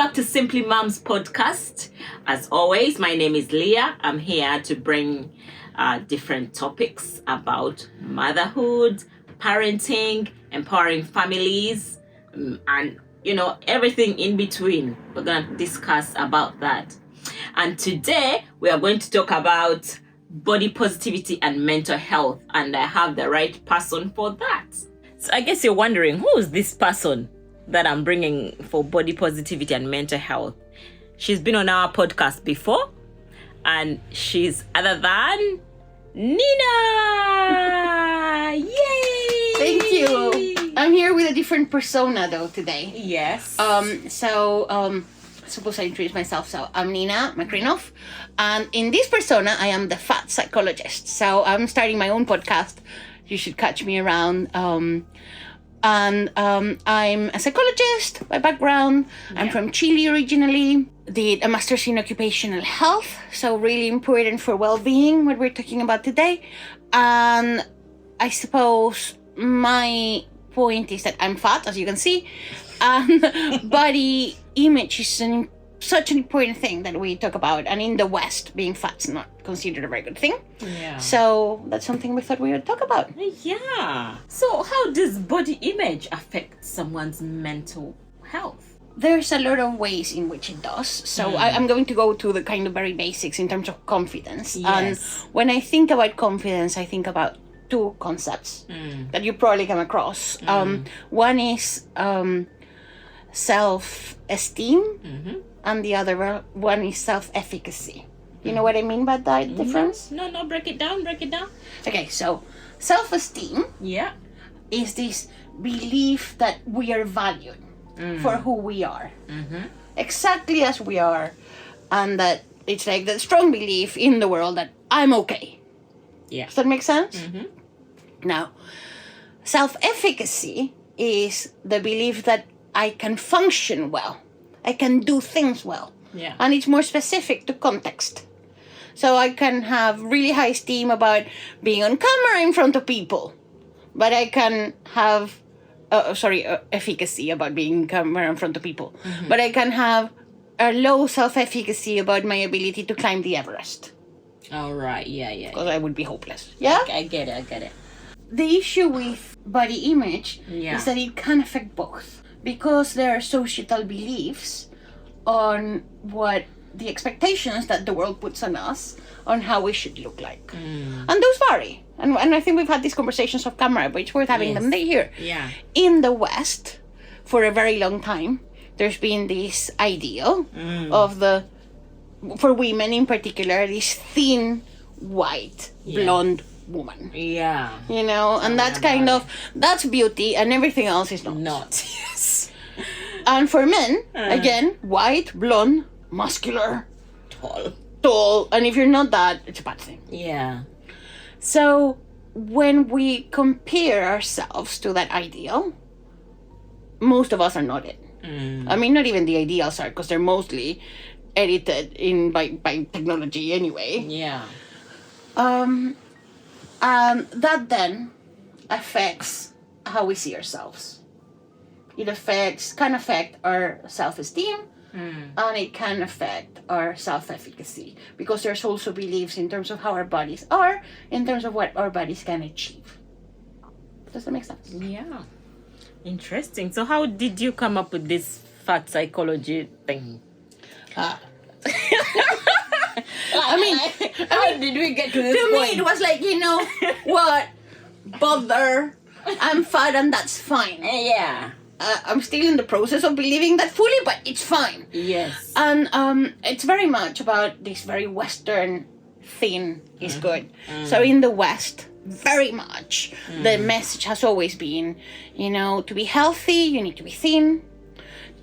back to Simply Moms podcast. As always, my name is Leah. I'm here to bring different topics about motherhood, parenting, empowering families, and everything in between. We're going to discuss about that. And today we are going to talk about body positivity and mental health, and I have the right person for that. So I guess you're wondering, who is this person that I'm bringing for body positivity and mental health? She's been on our podcast before, and she's other than Nina. Yay! Thank you. I'm here with a different persona though today. Yes. Suppose I introduce myself. So I'm Nina Makrinoff, and in this persona I am the fat psychologist. So I'm starting my own podcast. You should catch me around. I'm a psychologist by background. I'm from Chile originally. Did a master's in occupational health, so really important for well-being, what we're talking about today. And I suppose my point is that I'm fat, as you can see, and body image is such an important thing that we talk about. And in the West, being fat's not considered a very good thing. Yeah. So that's something we thought we would talk about. Yeah. So how does body image affect someone's mental health? There's a lot of ways in which it does. So I'm going to go to the kind of very basics in terms of confidence. Yes. And when I think about confidence, I think about two concepts that you probably come across. One is self-esteem, and the other one is self-efficacy. You know what I mean by that difference? No, break it down. Okay, so self-esteem is this belief that we are valued for who we are, exactly as we are, and that it's like the strong belief in the world that I'm okay. Yeah. Does that make sense? Now, self-efficacy is the belief that I can function well, I can do things well, and it's more specific to context. So I can have really high esteem about being on camera in front of people, but I can have efficacy about being on camera in front of people, but I can have a low self-efficacy about my ability to climb the Everest. All right. Yeah. Because I would be hopeless. Yeah? I get it. The issue with body image is that it can affect both, because there are societal beliefs on what the expectations that the world puts on us on how we should look like. And those vary. And I think we've had these conversations off camera, but it's worth having them here. Yeah. In the West, for a very long time, there's been this ideal of for women in particular, this thin, white, blonde woman. Yeah. And that's that's beauty, and everything else is not. Yes. And for men, again, white, blonde, muscular, tall, and if you're not that, it's a bad thing. Yeah. So when we compare ourselves to that ideal, most of us are not it. I mean, not even the ideals are, because they're mostly edited by technology anyway. Yeah. And that then affects how we see ourselves. It can affect our self-esteem, and it can affect our self-efficacy, because there's also beliefs in terms of how our bodies are, in terms of what our bodies can achieve. Does that make sense? Yeah. Interesting. So how did you come up with this fat psychology thing? I mean, how did we get to this to point? me, it was like, what? Bother. I'm fat and that's fine. Yeah. I'm still in the process of believing that fully, but it's fine. Yes. And it's very much about this very Western thin is good. So in the West, very much, the message has always been, to be healthy, you need to be thin.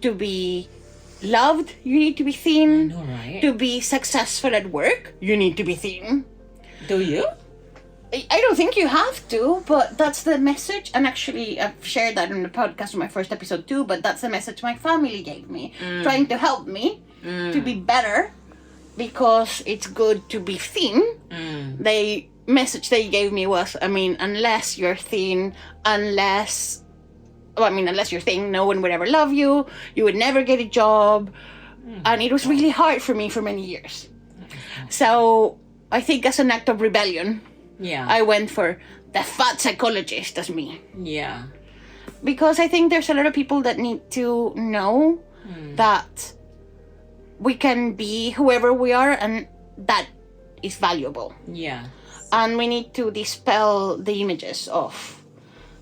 To be loved, you need to be thin. I know, right? To be successful at work, you need to be thin. Do you? I don't think you have to, but that's the message. And actually, I've shared that on the podcast in my first episode too, but that's the message my family gave me, trying to help me to be better, because it's good to be thin. The message they gave me was, unless you're thin, unless I mean, unless you're thin, no one would ever love you. You would never get a job. And it was really hard for me for many years. So I think as an act of rebellion, I went for the fat psychologist as me. Yeah. Because I think there's a lot of people that need to know that we can be whoever we are, and that is valuable. Yeah. And we need to dispel the images of,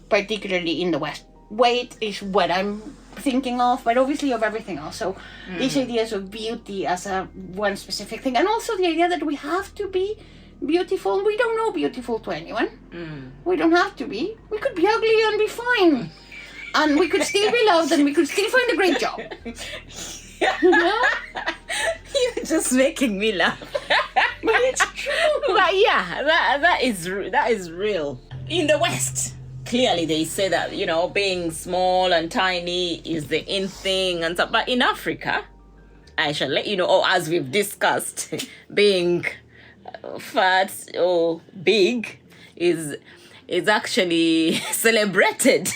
particularly in the West. Weight is what I'm thinking of, but obviously of everything else. So these ideas of beauty as a one specific thing, and also the idea that we have to be beautiful. We don't know beautiful to anyone. We don't have to be. We could be ugly and be fine. And we could still be loved, and we could still find a great job. You know? You're just making me laugh. But it's true. But yeah, that is real. In the West, clearly they say that, you know, being small and tiny is the in thing and stuff. But in Africa, I shall let you know, or as we've discussed, being fat or big is actually celebrated.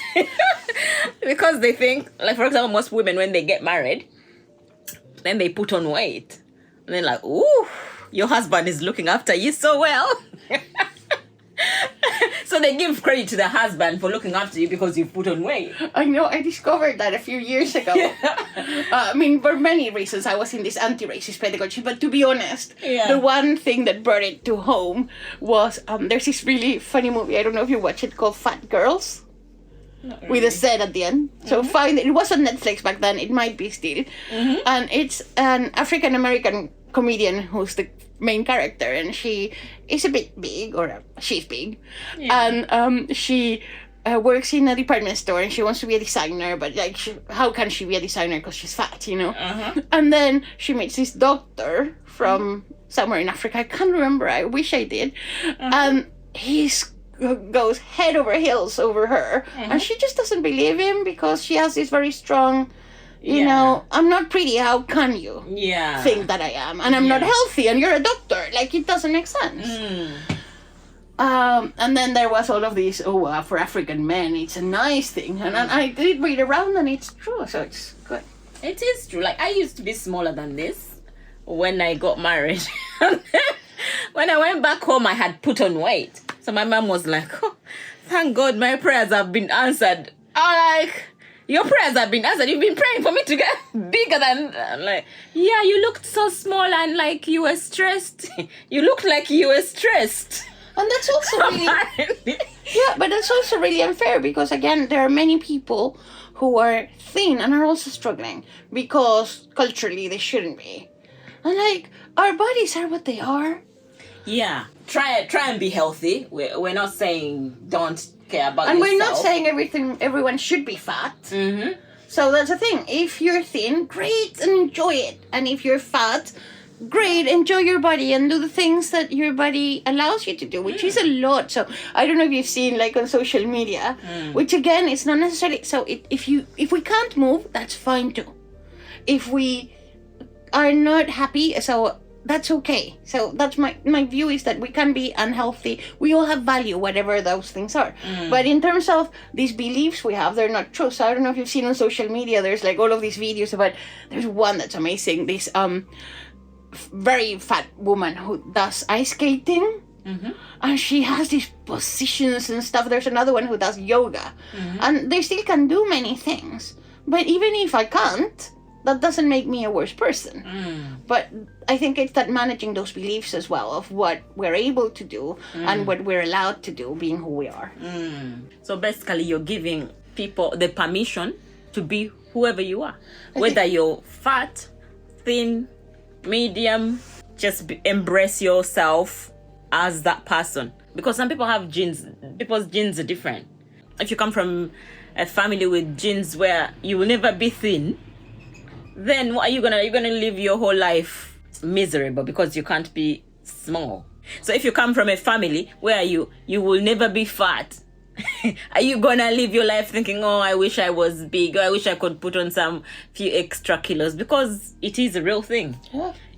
Because they think, like, for example, most women, when they get married, then they put on weight. And they're like, ooh, your husband is looking after you so well. So they give credit to the husband for looking after you because you put on weight. I know, I discovered that a few years ago. I mean, for many reasons, I was in this anti-racist pedagogy, but to be honest, the one thing that brought it to home was, there's this really funny movie, I don't know if you watch it, called Fat Girls. Really. With a Z at the end. So find it. It was on Netflix back then. It might be still. And it's an African-American comedian who's the main character, and she is a bit big, or she's big. And she works in a department store, and she wants to be a designer, but like, how can she be a designer because she's fat, you know? And then she meets this doctor from somewhere in Africa. I can't remember. I wish I did. And he's goes head over heels over her, and she just doesn't believe him because she has this very strong, you know, I'm not pretty, how can you think that I am, and I'm not healthy, and you're a doctor, like, it doesn't make sense. And then there was all of these, for African men it's a nice thing, and I did read around, and it's true, so it's good. It is true. Like, I used to be smaller than this when I got married. When I went back home, I had put on weight. So my mom was like, oh, thank God my prayers have been answered. I'm like, your prayers have been answered. You've been praying for me to get bigger than... I'm like, yeah, you looked so small and like you were stressed. You looked like you were stressed. And that's also really... Yeah, but that's also really unfair because, again, there are many people who are thin and are also struggling because culturally they shouldn't be. And like, our bodies are what they are. Yeah, try and be healthy. We're not saying don't care about and yourself. We're not saying everyone should be fat. So that's the thing. If you're thin, great, and enjoy it. And if you're fat, great, enjoy your body and do the things that your body allows you to do, which is a lot. So I don't know if you've seen, like, on social media, which again is not necessarily. So if we can't move, that's fine too. If we are not happy, so that's okay. So that's my view, is that we can be unhealthy. We all have value, whatever those things are. But in terms of these beliefs we have, they're not true. So I don't know if you've seen on social media, there's like all of these videos about, there's one that's amazing, this very fat woman who does ice skating. And she has these positions and stuff. There's another one who does yoga. And they still can do many things. But even if I can't, that doesn't make me a worse person. But I think it's that managing those beliefs as well of what we're able to do and what we're allowed to do, being who we are. So basically, you're giving people the permission to be whoever you are. Whether you're fat, thin, medium, just embrace yourself as that person. Because some people have genes, people's genes are different. If you come from a family with genes where you will never be thin, then what are you gonna live your whole life miserable because you can't be small. So if you come from a family where you will never be fat, are you gonna live your life thinking, oh, I wish I was big, or I wish I could put on some few extra kilos? Because it is a real thing.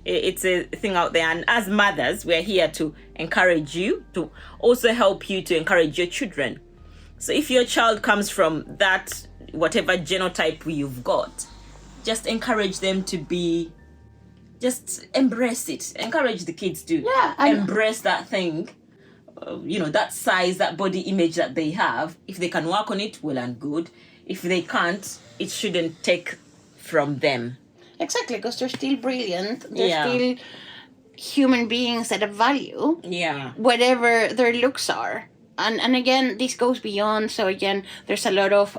It's a thing out there, and as mothers, we're here to encourage you, to also help you to encourage your children. So if your child comes from that whatever genotype you've got, just encourage them to be, just embrace it. Encourage the kids to embrace that thing, that size, that body image that they have. If they can work on it, well and good. If they can't, it shouldn't take from them. Exactly, because they're still brilliant. They're still human beings that have value. Yeah. Whatever their looks are. And again, this goes beyond. So again, there's a lot of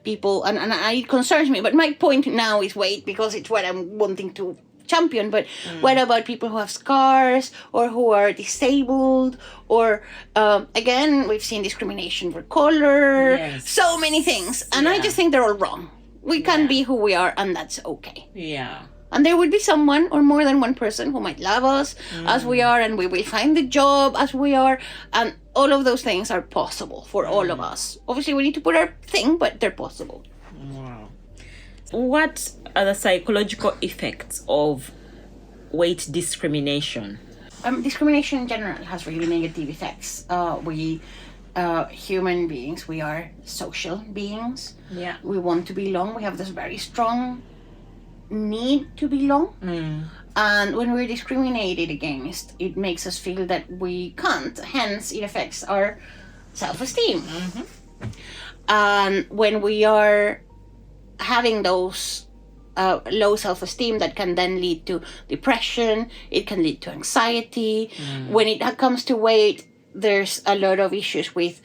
people, and it concerns me. But my point now is weight, because it's what I'm wanting to champion. But what about people who have scars or who are disabled? Or again, we've seen discrimination for color. Yes. So many things. And I just think they're all wrong. We can be who we are, and that's okay. Yeah. And there would be someone or more than one person who might love us as we are, and we will find the job as we are. And all of those things are possible for all of us. Obviously, we need to put our thing, but they're possible. Wow. What are the psychological effects of weight discrimination? Discrimination in general has really negative effects. We human beings, we are social beings. Yeah. We want to belong. We have this very strong need to belong. And when we're discriminated against, it makes us feel that we can't. Hence, it affects our self-esteem. And when we are having those low self-esteem, that can then lead to depression. It can lead to anxiety. When it comes to weight, there's a lot of issues with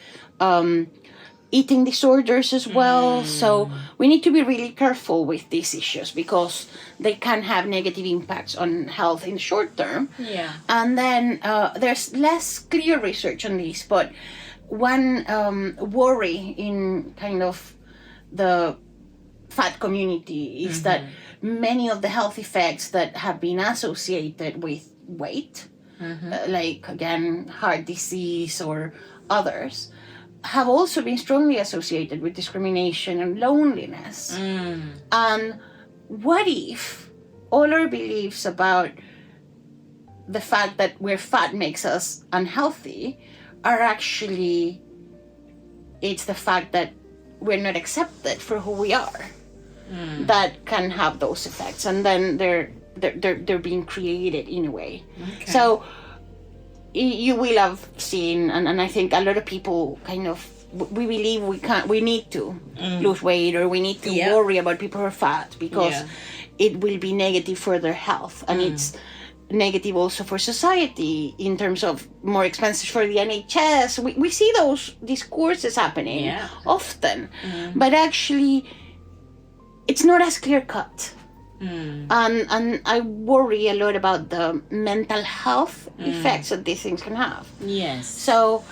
eating disorders as well. So we need to be really careful with these issues, because they can have negative impacts on health in the short term. Yeah. And then there's less clear research on this, but one worry in kind of the fat community is that many of the health effects that have been associated with weight, like again heart disease or others, have also been strongly associated with discrimination and loneliness. And what if all our beliefs about the fact that we're fat makes us unhealthy are actually, it's the fact that we're not accepted for who we are that can have those effects, and then they're being created in a way. So you will have seen, and I think a lot of people kind of, we believe we need to lose weight, or we need to worry about people who are fat, because it will be negative for their health, and it's negative also for society in terms of more expenses for the NHS. We see those discourses happening often, but actually it's not as clear cut. And I worry a lot about the mental health effects that these things can have. Yes. So,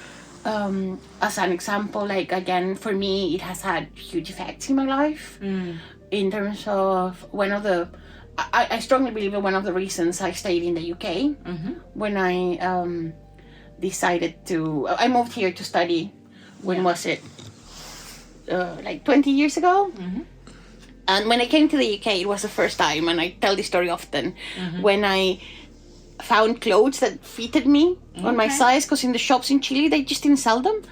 as an example, like again, for me, it has had huge effects in my life. In terms of one of the, I strongly believe that one of the reasons I stayed in the UK when I decided to, I moved here to study. When was it? Like 20 years ago. And when I came to the UK, it was the first time, and I tell this story often, when I found clothes that fitted me on my size, because in the shops in Chile, they just didn't sell them.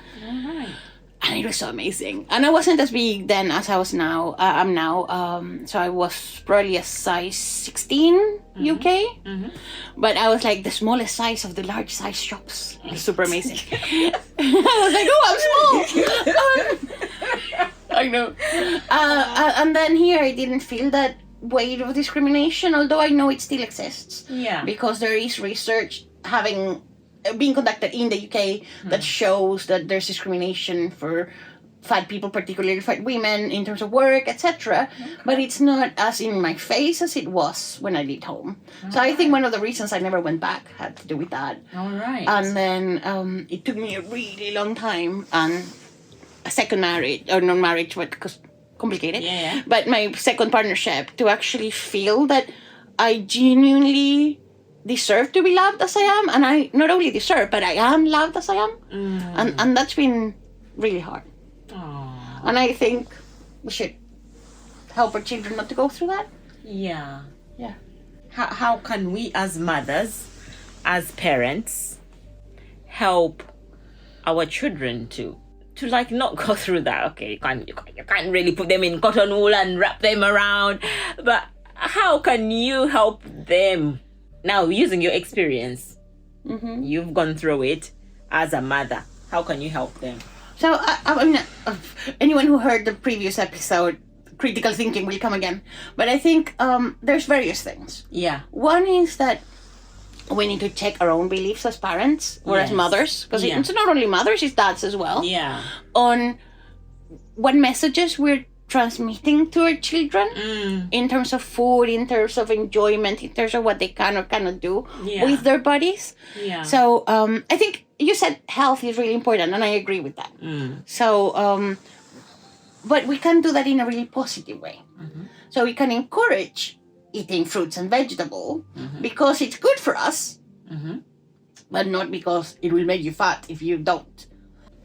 And it was so amazing. And I wasn't as big then as I was now. I'm now. So I was probably a size 16 UK. But I was like the smallest size of the large size shops. It was super amazing. I was like, oh, I'm small. I know. And then here I didn't feel that weight of discrimination, although I know it still exists. Yeah. Because there is research being conducted in the UK that shows that there's discrimination for fat people, particularly fat women, in terms of work, etc. But it's not as in my face as it was when I lived home. So I think one of the reasons I never went back had to do with that. All right. And then it took me a really long time, and a second marriage, or non-marriage, because complicated. But my second partnership, to actually feel that I genuinely deserve to be loved as I am, and I not only deserve, but I am loved as I am, and that's been really hard. Aww. And I think we should help our children not to go through that. Yeah. Yeah. How can we as mothers, as parents, help our children to to like not go through that? Okay, you can't really put them in cotton wool and wrap them around, but how can you help them now using your experience? You've gone through it as a mother. How can you help them? So, I mean, anyone who heard the previous episode, critical thinking will come again. But I think there's various things. Yeah. One is that we need to check our own beliefs as parents or as mothers, because it's not only mothers, it's dads as well. Yeah. On what messages we're transmitting to our children in terms of food, in terms of enjoyment, in terms of what they can or cannot do with their bodies. Yeah. So I think you said health is really important, and I agree with that. So, but we can do that in a really positive way. So we can encourage eating fruits and vegetables because it's good for us, but not because it will make you fat if you don't.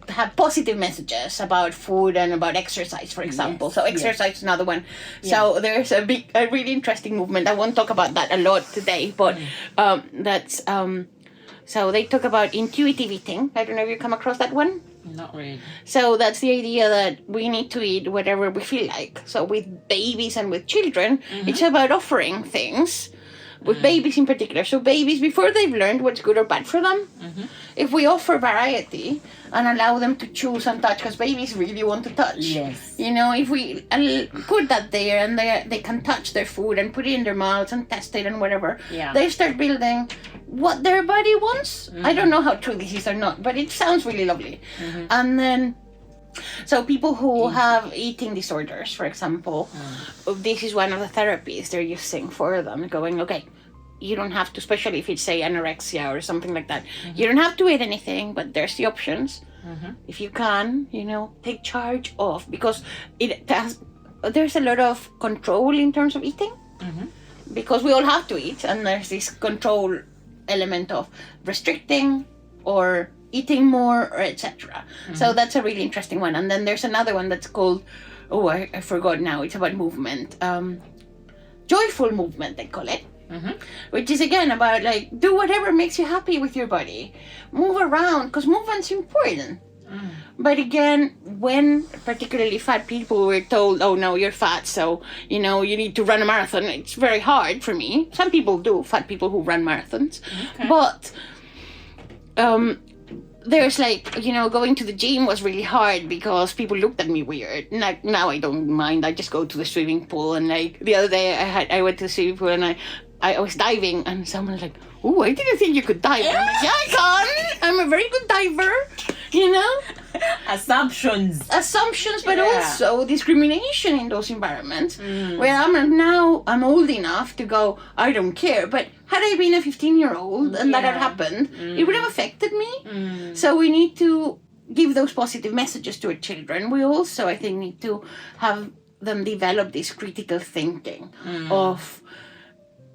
Have positive messages about food and about exercise, for example. So exercise is another one. So there's a really interesting movement. I won't talk about that a lot today, but that's so they talk about intuitive eating. I don't know if you come across that one. Not really. So that's the idea that we need to eat whatever we feel like. So with babies and with children, it's about offering things. With babies in particular. So babies, before they've learned what's good or bad for them, if we offer variety and allow them to choose and touch, because babies really want to touch. Yes. You know, if we put that there and they can touch their food and put it in their mouths and test it and whatever, they start building what their body wants. I don't know how true this is or not, but it sounds really lovely. And then, so people who have eating disorders, for example, this is one of the therapies they're using for them, going, okay, you don't have to, especially if it's, say, anorexia or something like that, you don't have to eat anything, but there's the options. If you can, you know, take charge of, because there's a lot of control in terms of eating, because we all have to eat, and there's this control element of restricting or eating more, or etc. So that's a really interesting one. And then there's another one that's called, I forgot now, it's about movement. Joyful movement, they call it. Which is again about like, do whatever makes you happy with your body. Move around, because movement's important. But again, when particularly fat people were told, oh no, you're fat, so you know you need to run a marathon, it's very hard for me. Some people do, fat people who run marathons. But there's like, you know, going to the gym was really hard because people looked at me weird. Like, now I don't mind. I just go to the swimming pool. And like the other day I went to the swimming pool and I was diving and someone was like, oh, I didn't think you could dive. And I'm like, yeah, I can. I'm a very good diver, you know? Assumptions, but also discrimination in those environments where I'm old enough to go, I don't care. But had I been a 15-year-old and that had happened, it would have affected me. So we need to give those positive messages to our children. We also, I think, need to have them develop this critical thinking of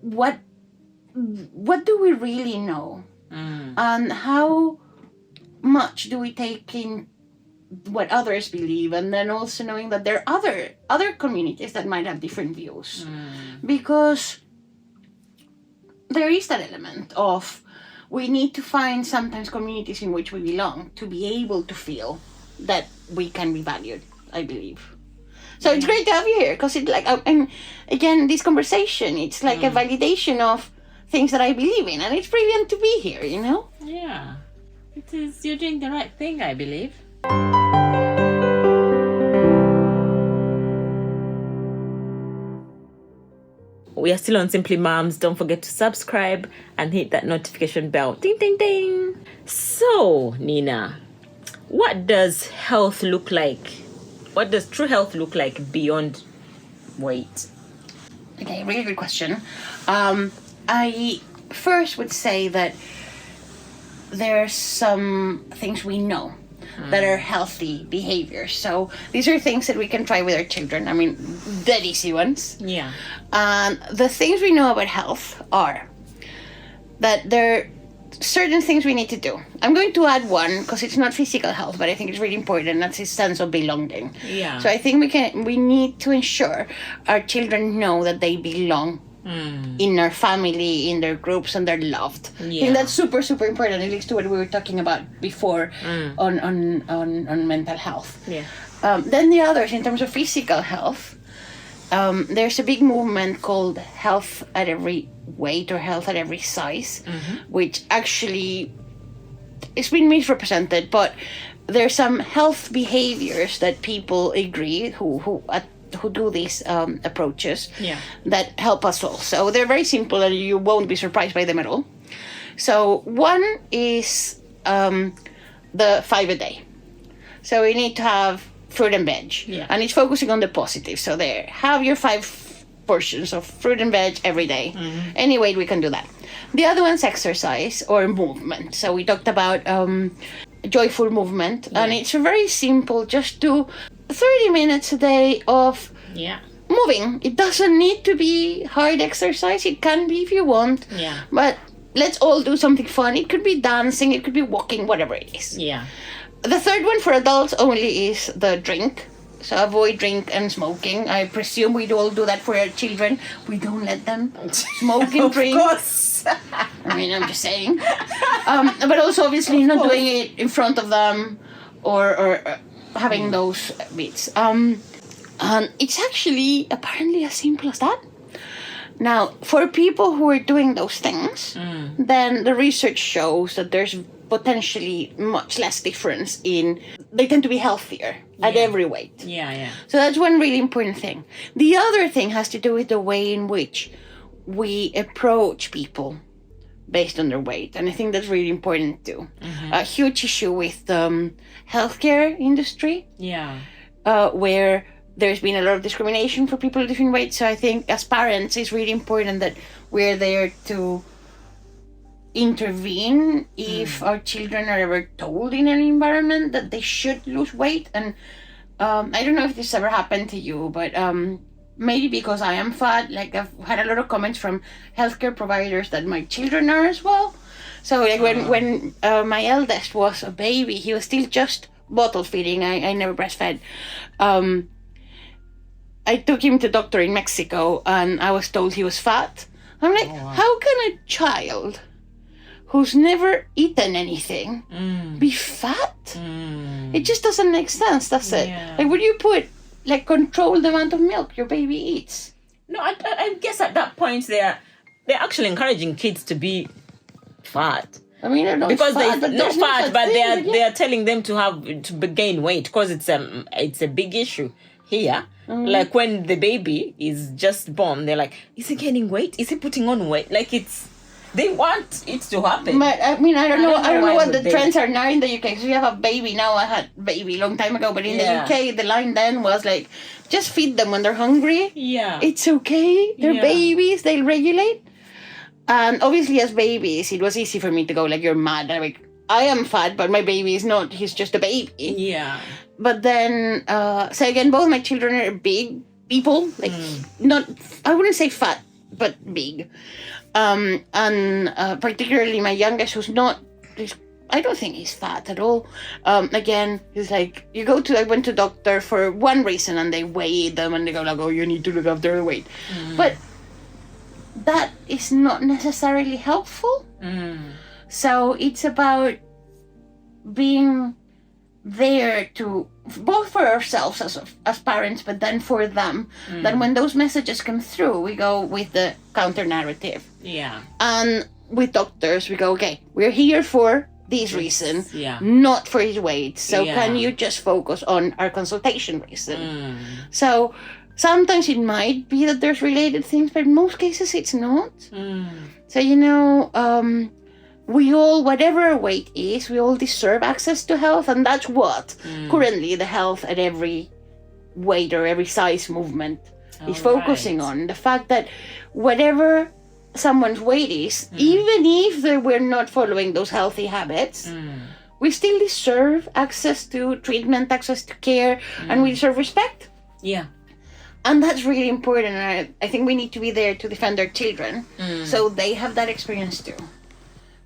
what do we really know and how much do we take in what others believe, and then also knowing that there are other communities that might have different views, because there is that element of we need to find sometimes communities in which we belong to be able to feel that we can be valued, I believe. So it's great to have you here, because it's like, and again, this conversation, it's like a validation of things that I believe in, and it's brilliant to be here, you know? Yeah. It is, you're doing the right thing, I believe. We are still on Simply Moms. Don't forget to subscribe and hit that notification bell. Ding, ding, ding. So, Nina, what does health look like? What does true health look like beyond weight? Okay, really good question. I first would say that there are some things we know that are healthy behaviors. So these are things that we can try with our children. I mean, dead easy ones. Yeah. The things we know about health are that there are certain things we need to do. I'm going to add one because it's not physical health, but I think it's really important. That's his sense of belonging. Yeah. So I think we need to ensure our children know that they belong in their family, in their groups, and they're loved. I think that's super, super important. It leads to what we were talking about before on mental health. Yeah. Then the others, in terms of physical health, there's a big movement called health at every weight or health at every size, which actually it's been misrepresented, but there's some health behaviors that people agree who do these approaches that help us all. So they're very simple and you won't be surprised by them at all. So one is the 5 a day. So we need to have fruit and veg. And it's focusing on the positive. So there, have your 5 portions of fruit and veg every day. Any way we can do that. The other one's exercise or movement. So we talked about joyful movement. And it's very simple. Just do 30 minutes a day of moving. It doesn't need to be hard exercise. It can be if you want. But let's all do something fun. It could be dancing. It could be walking, whatever it is. The third one for adults only is the drink. So avoid drink and smoking. I presume we all do that for our children. We don't let them smoke and drink. Of course. I mean, I'm just saying. But also, obviously, not doing it in front of them or having those bits. And it's actually apparently as simple as that. Now, for people who are doing those things, then the research shows that there's potentially much less difference they tend to be healthier at every weight. So that's one really important thing. The other thing has to do with the way in which we approach people based on their weight. And I think that's really important too. A huge issue with the healthcare industry. Where there's been a lot of discrimination for people of different weights. So I think as parents, it's really important that we're there to intervene if our children are ever told in an environment that they should lose weight. And I don't know if this ever happened to you, but maybe because I am fat, like I've had a lot of comments from healthcare providers that my children are as well. So like when my eldest was a baby, he was still just bottle feeding. I never breastfed. I took him to doctor in Mexico and I was told he was fat. I'm like, how can a child who's never eaten anything be fat? It just doesn't make sense, does it? Like, would you control the amount of milk your baby eats? No, I guess at that point they're actually encouraging kids to be fat. I mean, I don't know because fat, they're not fat, but they are telling them to gain weight because it's a big issue here. Like when the baby is just born, they're like, is he gaining weight? Is he putting on weight? Like they want it to happen. But I mean, I don't know what the trends are now in the UK. So you have a baby now. I had a baby a long time ago, but in the UK, the line then was like, just feed them when they're hungry. It's okay. They're babies. They'll regulate. And obviously, as babies, it was easy for me to go like, you're mad. I'm like, I am fat, but my baby is not. He's just a baby. But then, so again, both my children are big people. Like, not, I wouldn't say fat, but big. And particularly my youngest, who's not, I don't think he's fat at all. Again, he's like, I went to doctor for one reason and they weigh them and they go like, oh, you need to look after the weight. But that is not necessarily helpful. So it's about being there to both for ourselves as parents, but then for them, that when those messages come through, we go with the counter narrative. And with doctors, we go, okay, we're here for this reason, not for his weight. So can you just focus on our consultation reason? So sometimes it might be that there's related things, but in most cases it's not. So, we all, whatever our weight is, we all deserve access to health. And that's what currently the health at every weight or every size movement is focusing on. The fact that whatever someone's weight is, even if we're not following those healthy habits, we still deserve access to treatment, access to care, and we deserve respect. And that's really important. And I think we need to be there to defend our children so they have that experience too.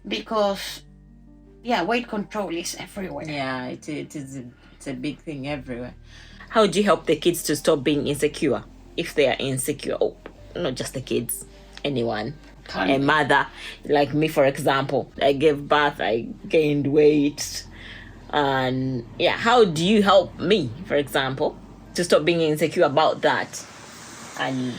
Because, weight control is everywhere. It's a big thing everywhere. How do you help the kids to stop being insecure if they are insecure? Oh, not just the kids, anyone. Totally. A mother, like me, for example, I gave birth, I gained weight. And yeah, how do you help me, for example, to stop being insecure about that? And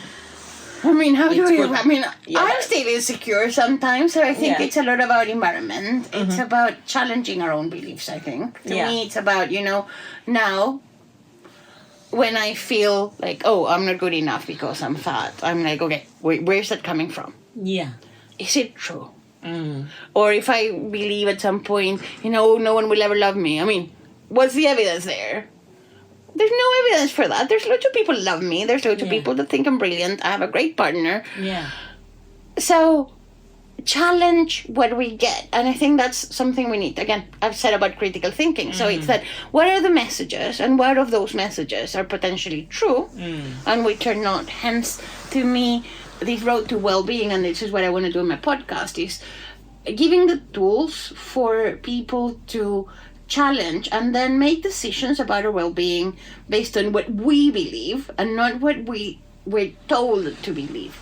I mean, how do It's you? good. I mean, Yeah, I'm but- still insecure sometimes, so I think Yeah. it's a lot about environment. It's about challenging our own beliefs, I think. To Yeah. me, it's about, now when I feel like, oh, I'm not good enough because I'm fat, I'm like, okay, where's that coming from? Yeah. Is it true? Or if I believe at some point, no one will ever love me. I mean, what's the evidence there? There's no evidence for that. There's lots of people love me. There's lots of Yeah. people that think I'm brilliant. I have a great partner. Yeah. So challenge what we get. And I think that's something we need. Again, I've said about critical thinking. So it's that what are the messages and what of those messages are potentially true and which are not. Hence, to me, this road to well-being, and this is what I want to do in my podcast, is giving the tools for people to challenge and then make decisions about our well-being based on what we believe and not what we're told to believe.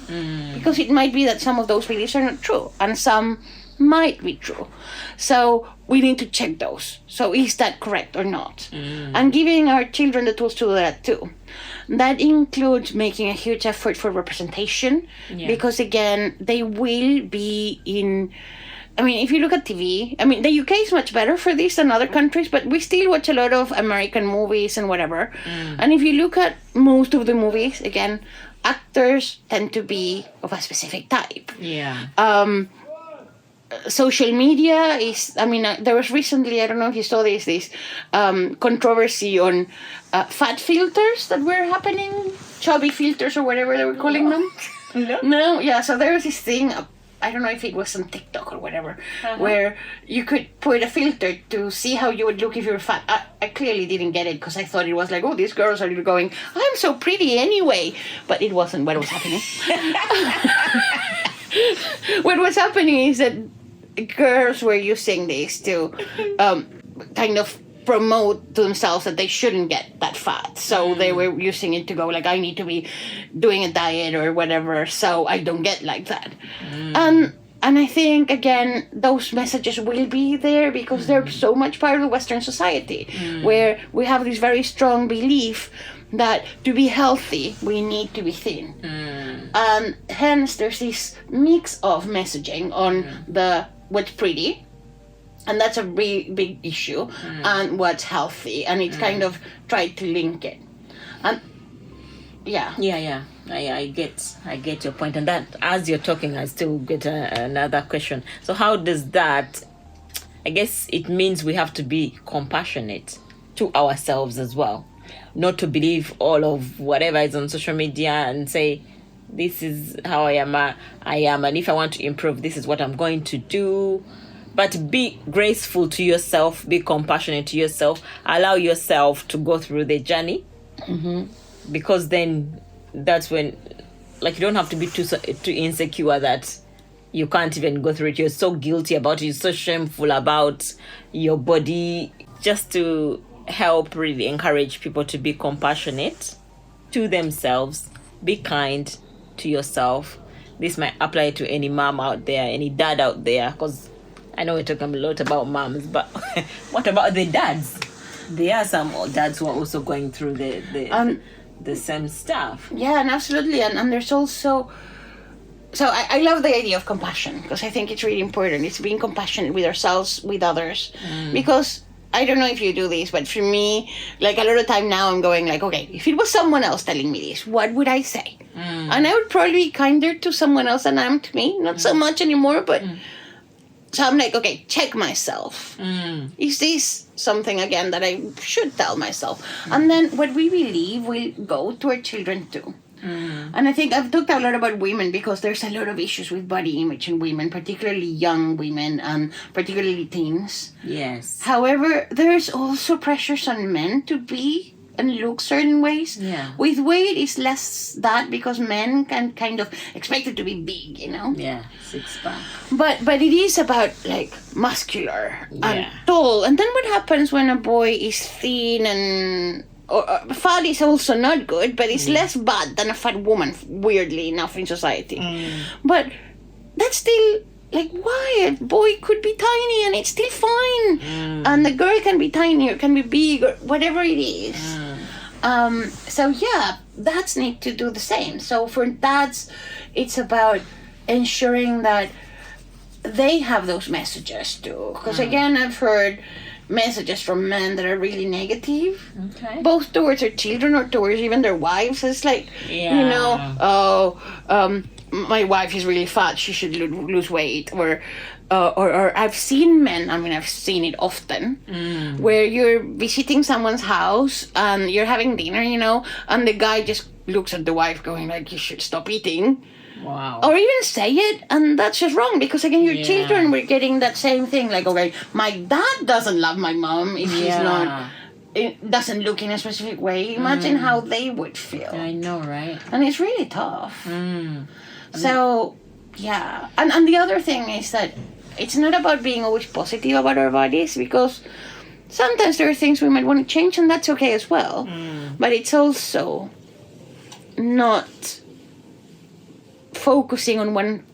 Because it might be that some of those beliefs are not true and some might be true. So we need to check those. So is that correct or not? And giving our children the tools to do that too. That includes making a huge effort for representation because, again, they will be in... I mean, if you look at TV, I mean, the UK is much better for this than other countries, but we still watch a lot of American movies and whatever. And if you look at most of the movies, again, actors tend to be of a specific type. Yeah. Social media is, I mean, there was recently, I don't know if you saw this controversy on fat filters that were happening, chubby filters or whatever they were calling them. No, yeah, so there was this thing, I don't know if it was on TikTok or whatever, where you could put a filter to see how you would look if you were fat. I clearly didn't get it because I thought it was like, oh, these girls are going, I'm so pretty anyway. But it wasn't what was happening. What was happening is that girls were using this to kind of promote to themselves that they shouldn't get that fat. So they were using it to go like, I need to be doing a diet or whatever so I don't get like that. And I think, again, those messages will be there because they're so much part of the Western society where we have this very strong belief that to be healthy, we need to be thin. And hence there's this mix of messaging on what's pretty, and that's a really big issue, and what's healthy, and it's kind of tried to link it. And Yeah. I get your point, and that as you're talking, I still get another question. So how does that? I guess it means we have to be compassionate to ourselves as well, not to believe all of whatever is on social media and say, this is how I am, and if I want to improve, this is what I'm going to do. But be graceful to yourself, be compassionate to yourself, allow yourself to go through the journey. Because then that's when, like, you don't have to be too insecure that you can't even go through it. You're so guilty about it, you're so shameful about your body. Just to help really encourage people to be compassionate to themselves, be kind to yourself. This might apply to any mom out there, any dad out there, because I know we're talking a lot about moms, but what about the dads? There are some dads who are also going through the same stuff. Yeah, and absolutely. And there's also... So I love the idea of compassion because I think it's really important. It's being compassionate with ourselves, with others. Because I don't know if you do this, but for me, like a lot of time now I'm going like, okay, if it was someone else telling me this, what would I say? And I would probably be kinder to someone else than I am to me. Not so much anymore, but... So I'm like, okay, check myself. Is this something, again, that I should tell myself? And then what we believe will go to our children too. And I think I've talked a lot about women because there's a lot of issues with body image in women, particularly young women and particularly teens. Yes. However, there's also pressures on men to be and look certain ways. Yeah. With weight, it's less that because men can kind of expect it to be big, Yeah, 6-pack. But it is about like muscular and Yeah. tall. And then what happens when a boy is thin and fat is also not good, but it's less bad than a fat woman, weirdly enough, in society. But that's still like, why? A boy could be tiny and it's still fine. And the girl can be tiny or can be big or whatever it is. So yeah, dads need to do the same. So for dads, it's about ensuring that they have those messages too. Because again, I've heard messages from men that are really negative, both towards their children or towards even their wives. It's like, my wife is really fat, she should lose weight. Or I've seen men, I've seen it often, where you're visiting someone's house and you're having dinner, and the guy just looks at the wife going like, you should stop eating. Wow. Or even say it, and that's just wrong, because again, your children were getting that same thing, like, okay, my dad doesn't love my mom if she's not, it doesn't look in a specific way. Imagine how they would feel. I know, right? And it's really tough. So, yeah. And the other thing is that it's not about being always positive about our bodies, because sometimes there are things we might want to change, and that's okay as well. But it's also not focusing on one.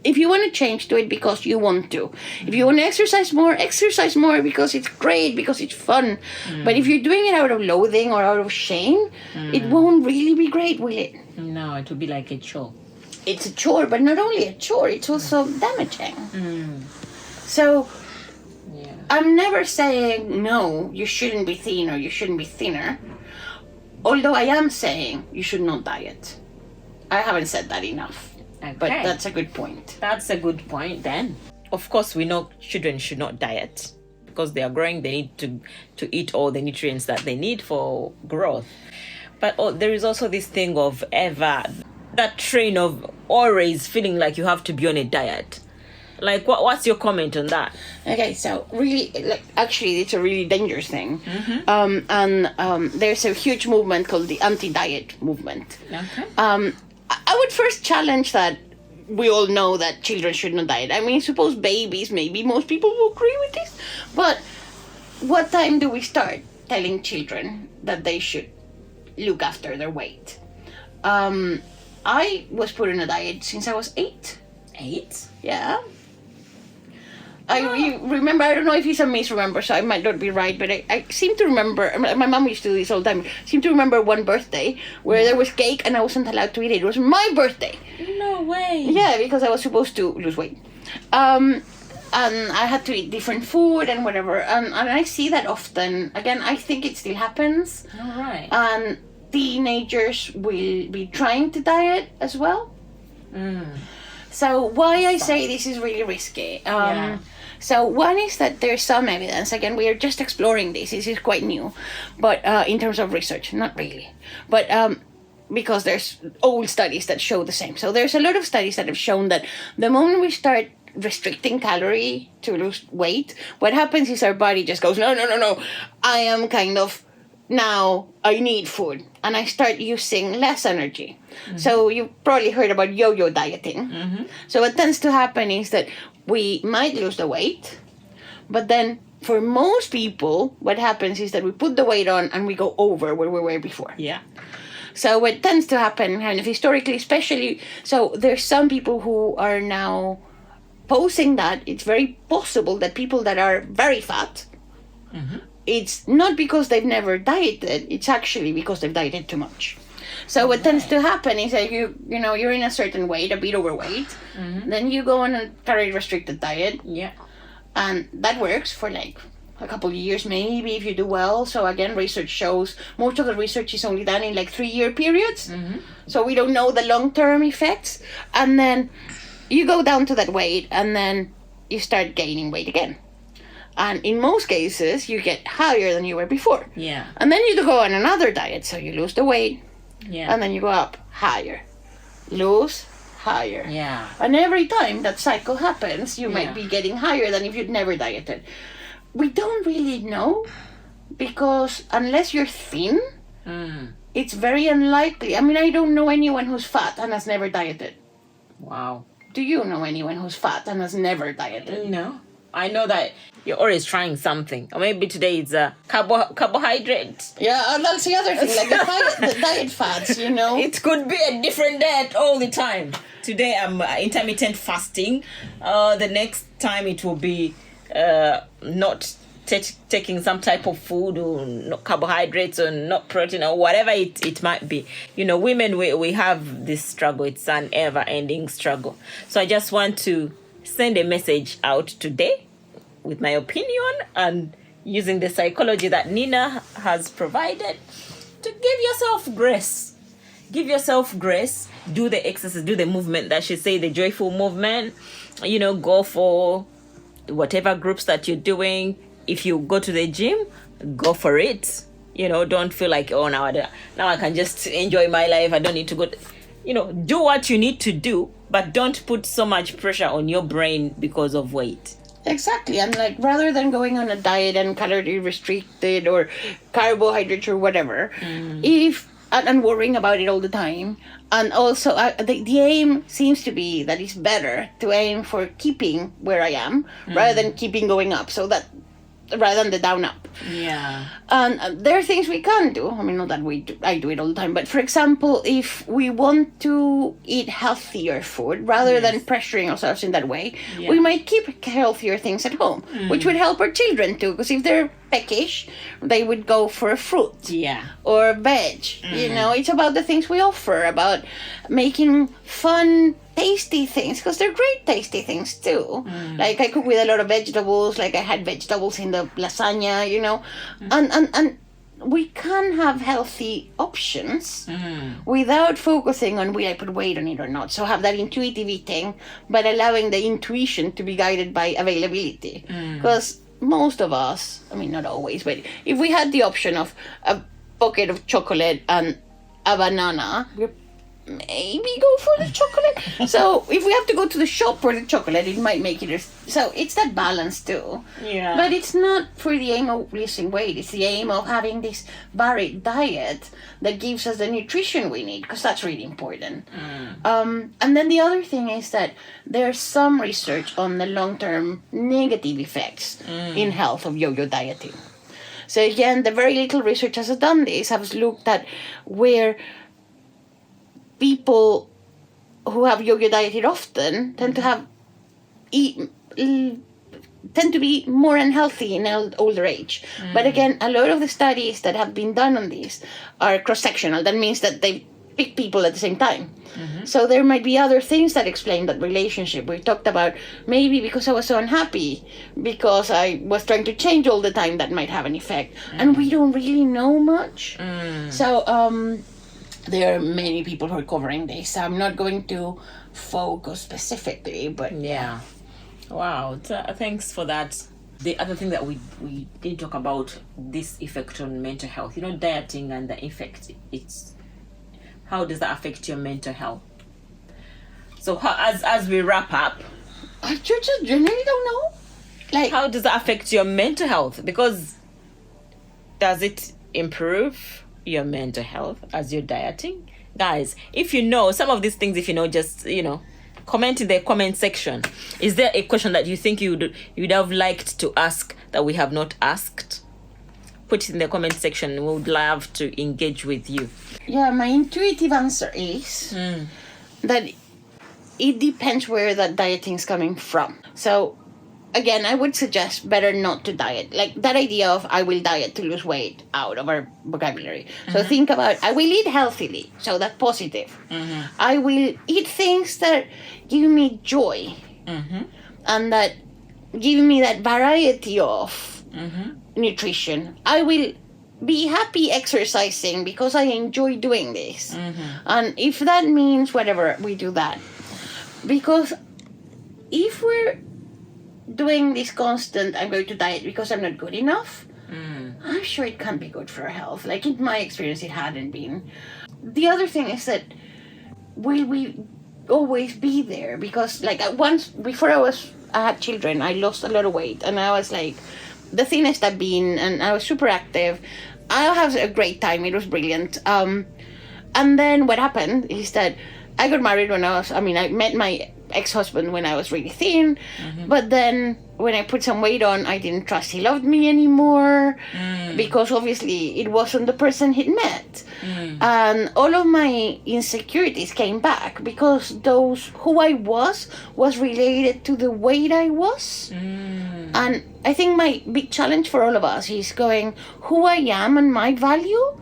If you want to change, do it because you want to. If you want to exercise more because it's great, because it's fun. But if you're doing it out of loathing or out of shame, it won't really be great, will it? No, it will be like a chore. It's a chore, but not only a chore, it's also damaging. So I'm never saying, no, you shouldn't be thin or you shouldn't be thinner. Although I am saying you should not diet. I haven't said that enough. Okay. But that's a good point. That's a good point then. Of course, we know children should not diet. Because they are growing, they need to eat all the nutrients that they need for growth. But there is also this thing of that train of always feeling like you have to be on a diet. Like, what's your comment on that? Okay, so really, actually, it's a really dangerous thing. There's a huge movement called the anti-diet movement. Okay. I would first challenge that. We all know that children should not diet. Suppose babies, maybe most people will agree with this. But what time do we start telling children that they should look after their weight? I was put on a diet since I was 8. 8? Yeah. I remember, I don't know if it's a misremember, so I might not be right, but I seem to remember, my mom used to do this all the time, I seem to remember one birthday where there was cake and I wasn't allowed to eat it. It was my birthday. No way. Yeah, because I was supposed to lose weight. And I had to eat different food and whatever. And I see that often. Again, I think it still happens. All right. And teenagers will be trying to diet as well. So why I say this is really risky. So one is that there's some evidence. Again, we are just exploring this. This is quite new. But in terms of research, not really. But because there's old studies that show the same. So there's a lot of studies that have shown that the moment we start restricting calorie to lose weight, what happens is our body just goes, no. I am kind of, now I need food. And I start using less energy. So you've probably heard about yo-yo dieting. So what tends to happen is that we might lose the weight, but then for most people, what happens is that we put the weight on and we go over where we were before. Yeah. So what tends to happen, kind of historically, especially, so there's some people who are now posing that it's very possible that people that are very fat, it's not because they've never dieted, it's actually because they've dieted too much. So what tends to happen is that you're in a certain weight, a bit overweight, then you go on a very restricted diet. Yeah. And that works for like a couple of years, maybe, if you do well. So again, research shows, most of the research is only done in like 3-year periods. So we don't know the long-term effects. And then you go down to that weight and then you start gaining weight again. And in most cases, you get higher than you were before. Yeah. And then you go on another diet, so you lose the weight. Yeah. And then you go up higher, lose, higher. Yeah. And every time that cycle happens, you might be getting higher than if you'd never dieted. We don't really know, because unless you're thin, it's very unlikely. I don't know anyone who's fat and has never dieted. Wow. Do you know anyone who's fat and has never dieted? No. I know that you're always trying something. Or maybe today it's a carbohydrate. Yeah, and that's the other thing, like the diet fads, you know. It could be a different diet all the time. Today I'm intermittent fasting. The next time it will be not taking some type of food, or not carbohydrates, or not protein, or whatever it might be. You know, women, we have this struggle. It's an ever-ending struggle. So I just want to send a message out today with my opinion and using the psychology that Nina has provided to give yourself grace. Give yourself grace. Do the exercise, do the movement that she say, the joyful movement. You know, go for whatever groups that you're doing. If you go to the gym, go for it. You know, don't feel like, oh, now I can just enjoy my life. I don't need to go. You know, do what you need to do, but don't put so much pressure on your brain because of weight. Exactly. And like, rather than going on a diet and calorie restricted or carbohydrates or whatever, and worrying about it all the time. And also, the aim seems to be that it's better to aim for keeping where I am rather than keeping going up. So that rather than the down up. Yeah. And there are things we can do. I mean, not that I do it all the time, but for example, if we want to eat healthier food rather than pressuring ourselves in that way, we might keep healthier things at home, which would help our children too. Because if they're peckish, they would go for a fruit or veg. You know, it's about the things we offer, about making fun, tasty things, because they're great tasty things too. Like I cook with a lot of vegetables, like I had vegetables in the lasagna, you know, and we can have healthy options without focusing on will I put weight on it or not. So have that intuitive eating, but allowing the intuition to be guided by availability. Because most of us, I mean, not always, but if we had the option of a bucket of chocolate and a banana, we're maybe go for the chocolate. So if we have to go to the shop for the chocolate, it might make it. So it's that balance too. Yeah. But it's not for the aim of losing weight. It's the aim of having this varied diet that gives us the nutrition we need, because that's really important. And then the other thing is that there's some research on the long-term negative effects in health of yo-yo dieting. So again, the very little research has done this, has looked at where people who have yo-yo dieted often tend to be more unhealthy in older age. But again, a lot of the studies that have been done on this are cross-sectional. That means that they pick people at the same time. So there might be other things that explain that relationship. We talked about maybe because I was so unhappy, because I was trying to change all the time, that might have an effect. And we don't really know much. So there are many people who are covering this. I'm not going to focus specifically, but yeah. Wow, thanks for that. The other thing that we did talk about, this effect on mental health. You know, dieting and the effect. It's how does that affect your mental health? So as we wrap up, I just generally don't know. Like, how does that affect your mental health? Because does it improve your mental health as you're dieting? Guys, if you know some of these things, if you know, just, you know, comment in the comment section. Is there a question that you think you'd have liked to ask that we have not asked? Put it in the comment section. We would love to engage with you. Yeah, my intuitive answer is that it depends where that dieting is coming from. So again, I would suggest better not to diet. Like that idea of I will diet to lose weight out of our vocabulary. So think about, I will eat healthily. So that's positive. I will eat things that give me joy. And that give me that variety of nutrition. I will be happy exercising because I enjoy doing this. And if that means whatever, we do that. Because if we're doing this constant, I'm going to diet because I'm not good enough, I'm sure it can't be good for our health. Like in my experience, it hadn't been. The other thing is that will we always be there? Because like once, before I had children, I lost a lot of weight and I was like the thinnest I've been, and I was super active. I had a great time. It was brilliant. And then what happened is that I got married when I met my ex-husband when I was really thin. But then when I put some weight on, I didn't trust he loved me anymore because obviously it wasn't the person he'd met. And all of my insecurities came back because who I was related to the weight I was. And I think my big challenge for all of us is going, who I am and my value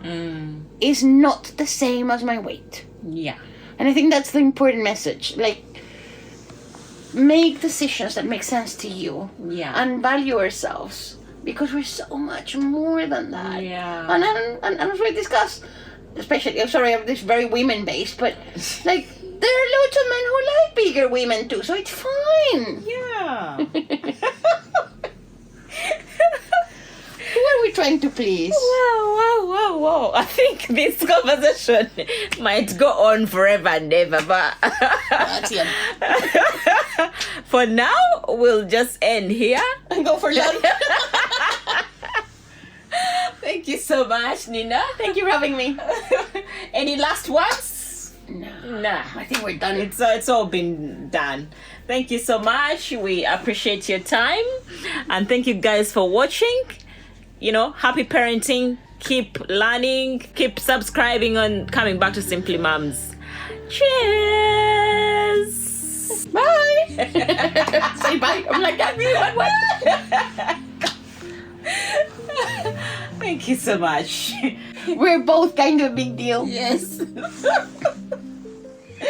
is not the same as my weight. Yeah. And I think that's the important message. Like, make decisions that make sense to you. Yeah. And value ourselves. Because we're so much more than that. Yeah. And as we discussed, especially, I'm sorry, I'm this very women-based, but like, there are loads of men who like bigger women too, so it's fine. Yeah. Who are we trying to please? Wow. I think this conversation might go on forever and ever, but That's it. for now, we'll just end here. And go for lunch. Thank you so much, Nina. Thank you for having me. Any last words? No. Nah. I think we're done. It's all been done. Thank you so much. We appreciate your time. And thank you guys for watching. Happy parenting. Keep learning. Keep subscribing and coming back to Simply Mums. Cheers. Bye. Say bye. I'm like, what? Thank you so much. We're both kind of a big deal. Yes.